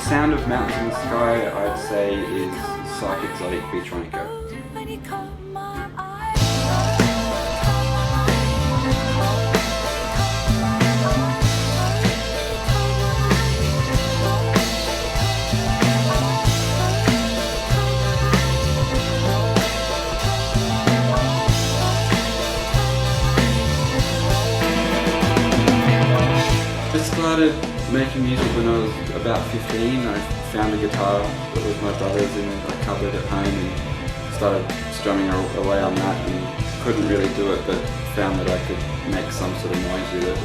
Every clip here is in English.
sound of Mountains in the Sky, I'd say, is psychedelic beatronica. I started making music when I was about 15. I found a guitar that was my brother's in a cupboard at home and started strumming away on that, and couldn't really do it, but found that I could make some sort of noise with it,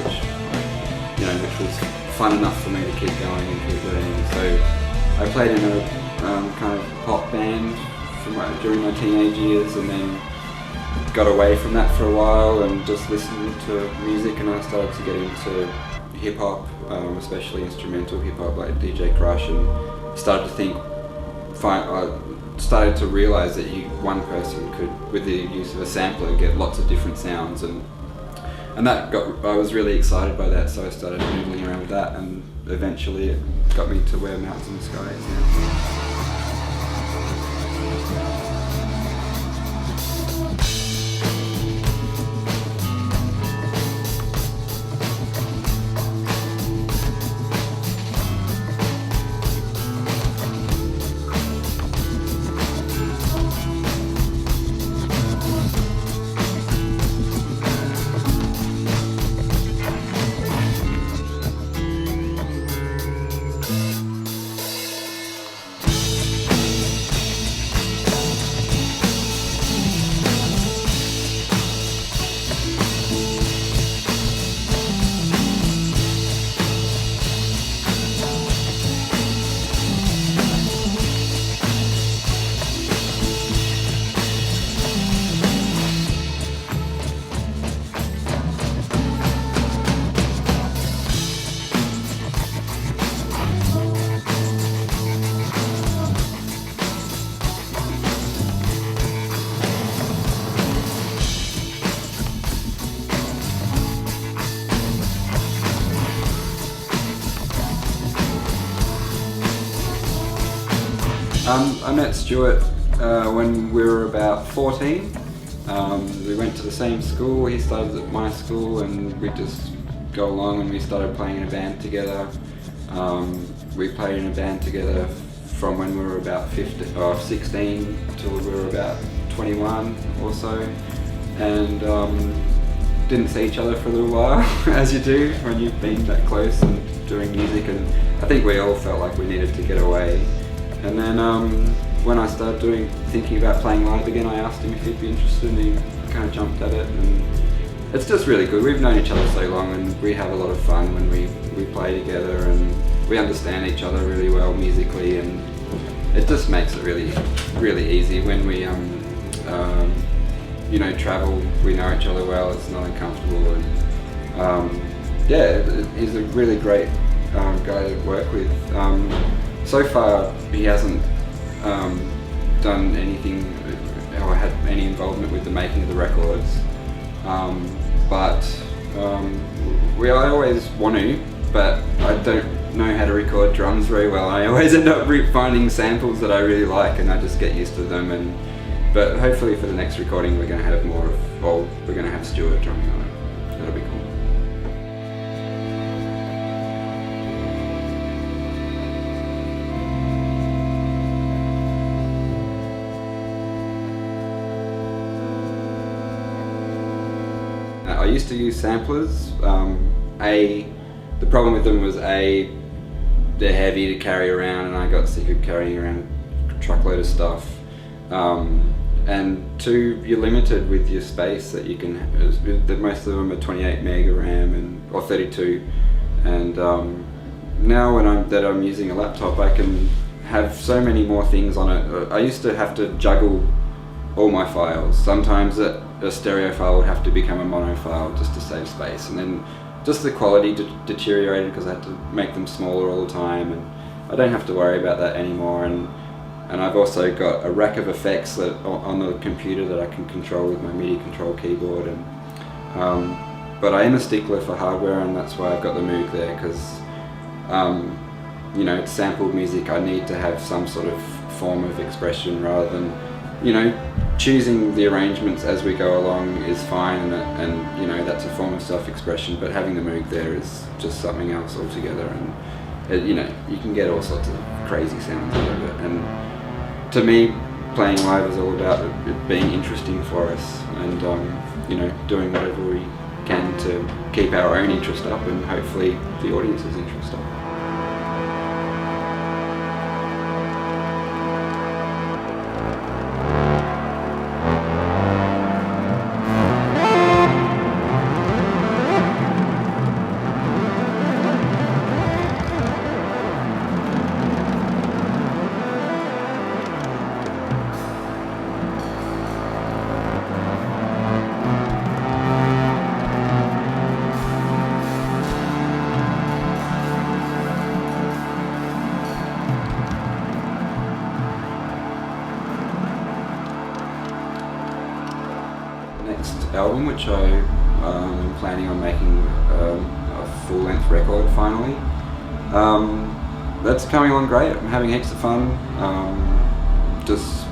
which was fun enough for me to keep going and keep learning. So I played in a kind of pop band during my teenage years, and then got away from that for a while and just listened to music, and I started to get into hip hop, especially instrumental hip hop like DJ Crush, and started to realize that one person could, with the use of a sampler, get lots of different sounds, and I was really excited by that, so I started noodling around with that, and eventually it got me to where Mountains in the Sky is now. I met Stuart when we were about 14. We went to the same school. He started at my school, and we just go along, and we started playing in a band together. We played in a band together from when we were about 16 till we were about 21 or so, and didn't see each other for a little while, as you do when you've been that close and doing music, and I think we all felt like we needed to get away. And then when I started thinking about playing live again, I asked him if he'd be interested, and he kind of jumped at it, and it's just really good. We've known each other so long, and we have a lot of fun when we play together, and we understand each other really well musically, and it just makes it really, really easy when we travel. We know each other well, it's not uncomfortable, and he's a really great guy to work with. So far, he hasn't done anything or had any involvement with the making of the records, but I always want to, but I don't know how to record drums very well. I always end up finding samples that I really like, and I just get used to them. But hopefully for the next recording, we're going to have we're going to have Stuart drumming on it. That'll be cool. I used to use samplers. The problem with them was they're heavy to carry around, and I got sick of carrying around a truckload of stuff. And two, you're limited with your space that you can. Most of them are 28 meg of RAM or 32. And now when I'm using a laptop, I can have so many more things on it. I used to have to juggle all my files. Sometimes a stereo file would have to become a mono file just to save space, and then just the quality deteriorated because I had to make them smaller all the time, and I don't have to worry about that anymore. And I've also got a rack of effects on the computer that I can control with my MIDI control keyboard. But I am a stickler for hardware, and that's why I've got the Moog there, because you know, it's sampled music, I need to have some sort of form of expression rather than, you know, choosing the arrangements as we go along is fine, and you know, that's a form of self-expression, but having the moog there is just something else altogether, and it, you know, you can get all sorts of crazy sounds out of it, and to me, playing live is all about it being interesting for us, and you know, doing whatever we can to keep our own interest up and hopefully the audience's interest up. Next album, which I am planning on making a full-length record finally. That's coming along great. I'm having heaps of fun. Just,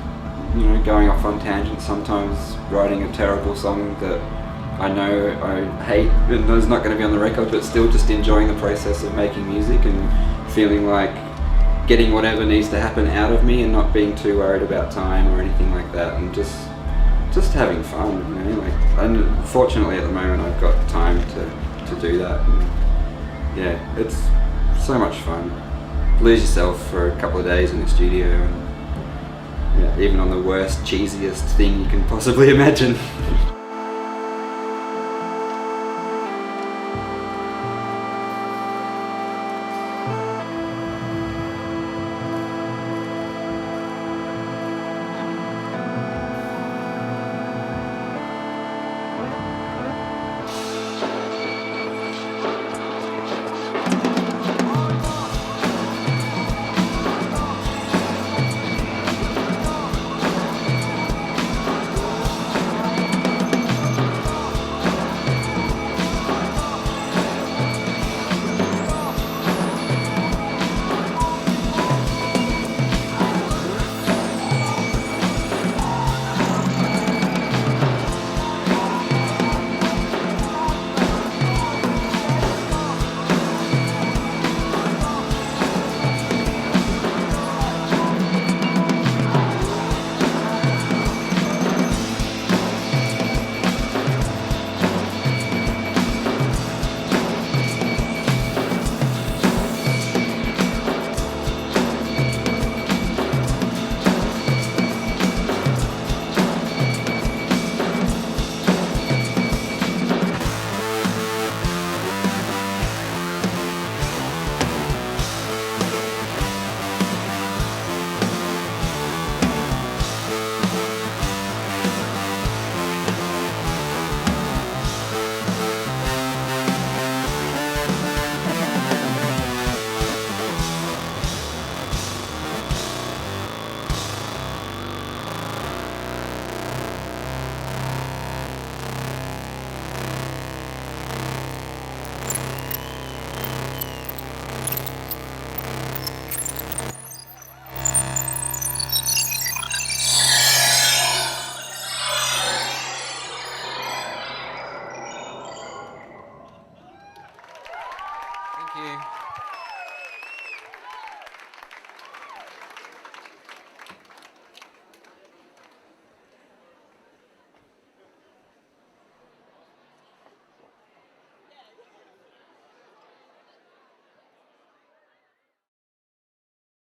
you know, going off on tangents, sometimes writing a terrible song that I know I hate and is not going to be on the record, but still just enjoying the process of making music and feeling like getting whatever needs to happen out of me and not being too worried about time or anything like that, and just having fun, you know, like, and fortunately at the moment I've got time to do that, and yeah, it's so much fun. Lose yourself for a couple of days in the studio, and yeah, even on the worst, cheesiest thing you can possibly imagine. Thank you.